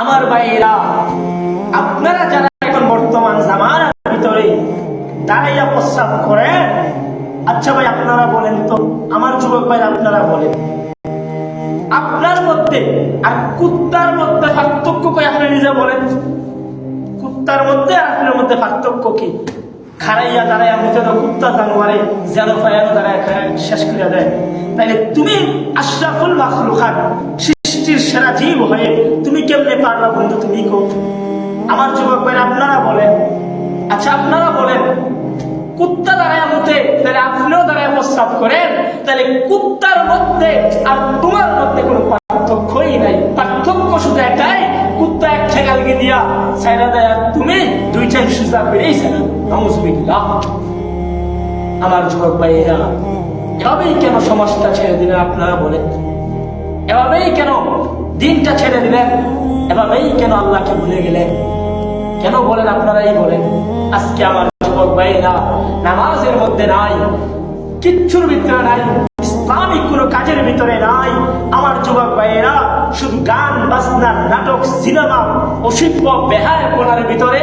আমার ভাইয়েরা, আপনারা যারা এখন বর্তমান জামানার ভিতরে দাঁড়াইয়া প্রস্রাব করেন, আচ্ছা ভাই আপনারা বলেন তো, আমার যুবক ভাই আপনারা বলেন, আপনার মধ্যে আর কুত্তার মধ্যে পার্থক্য কি? আপনি নিজে বলেন, কুত্তার মধ্যে আর আপনার মধ্যে পার্থক্য কি? খাড়াইয়া দাঁড়াইয়া মধ্যে তো কুত্তা জানোয়ারে যেন ফায়ানো দাঁড়ায় শেষ করে দেয়। তাইলে তুমি আশরাফুল মাখলুকাত, সৃষ্টির সেরা জীব হয়ে তুমি কেমনে পারবা বন্ধু? তুমি কো আমার যুবক ভাই আপনারা বলেন। আচ্ছা আপনারা বলেন, কুত্তা দাঁড়ায় মধ্যে, তাহলে আপনিও দাঁড়ায় প্রস্রাব করেন, তাহলে কুত্তার মধ্যে আর তোমার মধ্যে কোনো পার্থক্যই নাই। পার্থক্য শুধু একটাই, কুত্তা এক ঠেকালকে দিয়া ছাইরা দেয়, তুমি দুইটা সুজা পেরেইছে না। নাউজুবিল্লাহ। আমার যুবক ভাইয়েরা, এভাবেই কেন সমাজটা ছেড়ে দিলেন আপনারা বলেন? এভাবেই কেন দিনটা ছেড়ে দিলেন? এভাবেই কেন আল্লাহকে ভুলে গেলেন? কেন বলেন? আপনারাই বলেন। আজকে আমার যুবক ভাইয়েরা নামাজের মধ্যে নাই, কিচ্ছুর ভিতরে নাই, ইসলামিক কোন কাজের ভিতরে নাই। আমার যুবক ভাইয়েরা শুধু গান বাজনা, নাটক, সিনেমা, অসিব্য বেহায়াপনার ভিতরে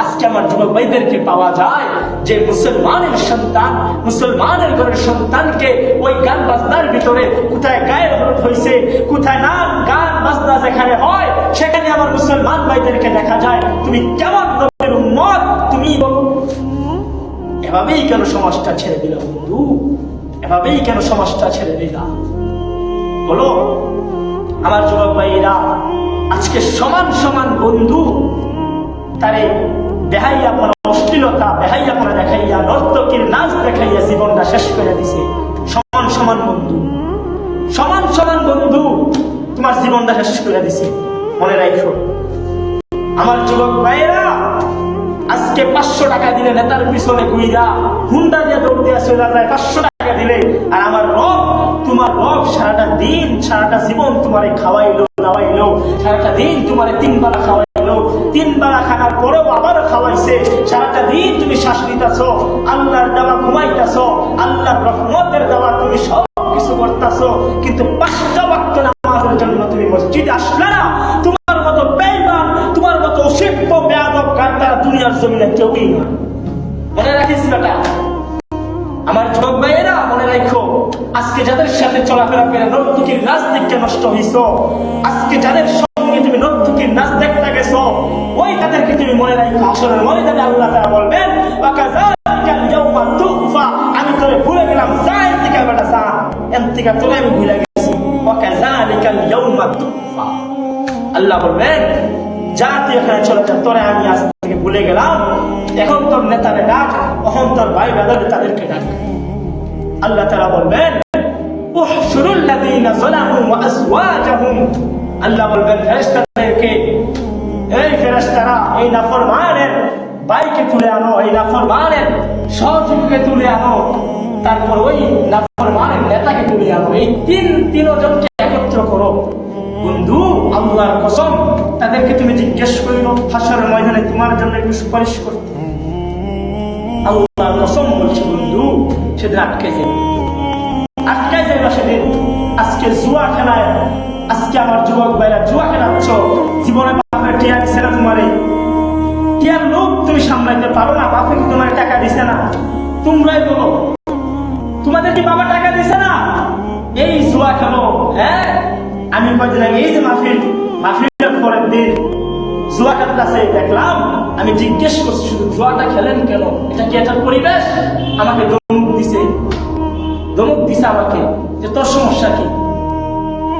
আজকে আমার যুবক ভাইদেরকে পাওয়া যায়, যে মুসলমানের সন্তান, মুসলমানের ঘরের সন্তানকে ওই গান বাজনার ভিতরে কোথায় গায়ের হলুদ হয়েছে, কোথায় না গান বাজনা যেখানে হয় সেখানে আমার মুসলমান ভাইদেরকে দেখা যায়। তুমি কেমন নবীর উম্মত তুমি? এভাবেই কেন সমাজটা ছেড়ে দিল বন্ধু? এভাবেই কেন সমাজটা ছেড়ে দিলা? বলো আমার যুবক ভাইয়েরা। আজকে সমান সমান বন্ধু তারে বেহাইয়া আপনার অশ্লীলতা, বেহাইয়া আপনার দেখাইয়া, নর্তকীর নাচ দেখাইয়া জীবনটা শেষ করে দিছে। সমান সমান বন্ধু, সমান সমান বন্ধু তোমার জীবনটা শেষ করে দিছে। মনে রাখো আমার যুবক ভাইয়েরা, আজকে 500 টাকা দিলে নেতার পিছনে গুইরা হুন্ডা দিয়ে দৌড় দিয়ে চলে যায়। 500 টাকা দিলে, আর আমার রব, তোমার রব সারাটা দিন সারাটা জীবন তোমারে খাওয়াইলো দাওয়াইলো, সারাটা দিন তোমারে 3 বেলা খাওয়াইলো, 3 বেলা খাওয়ার পরেও আবারও খাওয়াইছে। সারাটা দিন তুমি শ্বাস নিতেছ, আল্লাহর দেওয়া ঘুমাইতেছ, আল্লাহর রহমতের দেওয়া তুমি সব কিছু করতেছ, কিন্তু 5টা ওয়াক্ত নামাজের জন্য তুমি মসজিদে আসলে না। তোমার মতো বেঈমান, তোমার মতো অসভ্য বেয়াদব গাদ্দার দুনিয়ার জমিনে কেউই না। মনে রাখিস বেটা। আমার যুবক ভাইয়েরা মনে রাখো, আজকে যাদের সাথে চলাফেরা করে নর্তকীর নাচ দেখতে নষ্ট হইছ, আজকে যাদের সঙ্গে তুমি নর্তকীর নাচ দেখতে গেছো, ওই তাদেরকে তুমি মনে রাখো। আসলে ময়দানে আল্লাহ তাআলা বলবেন, ওয়াকাযালিকাল ইয়াউমা তুফা, আমি তোরে ভুলে গেলাম, যা ইন্তিকাল বেটা যা, ইন্তিকাল তোরে আমি ভুলে গেছি। ওয়াকাযালিকাল ইয়াউমা তুফা, আল্লাহ বলবেন যা তুই এখানে চলে যা, তোরে আমি আজ থেকে ভুলে গেলাম। এখন তোর নেতারে ডাক, এখন তোর ভাই ব্রাদার তাদেরকে ডাক। আল্লাহ তাআলা বলবেন উহশুরুল লাযীনা যালামু ওয়া আযওয়াজাহুম, আল্লাহ বলবেন ফেরেশতাদেরকে, এই ফেরেশতারা এই নাফরমানের ভাইকে তুলে আনো, এই নাফরমানের সহযোগীকে তুলে আনো, তারপর ওই নাফরমানের নেতাকে তুলে আনো, এই তিনজনকে একত্র করো। বন্ধু আল্লাহর কসম, তাদেরকে তুমি জিজ্ঞেস করিল হাসরের ময়দানে তোমার জন্য একটু সুপারিশ করতে। আল্লাহর কসম বলছি বন্ধু, সেদিন আটকে যাইবা সেদিন। আজকে জুয়া খেলায়, আজকে আমার যুবক ভাইরা জুয়া খেলাচ্ছ, জীবনে বাপের টিয়া দিছে না তোমারে? টিয়ার লোক তুমি সামলাইতে পারো না? বাপে কি তোমার টাকা দিছে না? তোমরাই বলো, তোমাদের কি বাবা টাকা দিছে না? এই জুয়া খেলো। হ্যাঁ, আমি কয়েকদিন আগে এই যে মাহফিলের পরের দিন জুয়া খেলতেছে দেখলাম, আমি জিজ্ঞেস করছি শুধু জুয়াটা খেলেন কেন, এটা কি একটা পরিবেশ? আমাকে ধমক দিছে আমাকে, যে তোর সমস্যা কি?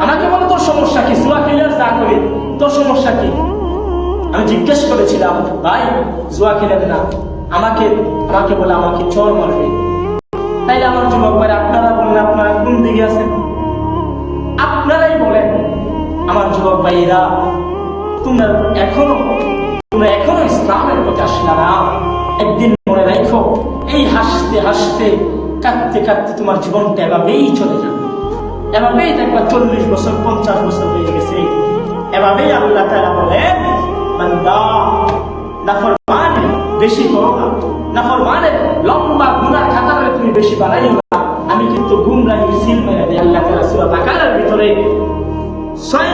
আমাকে বলো তোর সমস্যা কি? জুয়া খেলে আর যা করি, তোর সমস্যা কি? আমি জিজ্ঞেস করেছিলাম, ভাই জুয়া খেলেন না, আমাকে বলে আমাকে চোর মারবে। তাইলে আমার যুবক ভাই আপনারা বললেন, আপনারা কোন দিকে আছেন? আপনারাই বলেন আমার যুবক ভাইয়েরা, তোমরা এখনো ইসলামের প্রতি আসলে না। একদিন মনে রাখো, এই হাসতে হাসতে কাঁদতে কাঁদতে তোমার জীবনটা এভাবেই চলে যাবে। এভাবেই দেখবা 40 বছর 50 বছর হয়ে গেছে। এভাবেই আল্লাহ তাআলা বলেন, বান্দা নাফরমান বেশি করো না, নাফরমানের লম্বা গুনার খাতারে তুমি বেশি বাড়াইও না, আমি কিন্তু গুমরাহির সিল মেরে দিই। আল্লাহ তাআলা সূরা বাকারার ভিতরে 6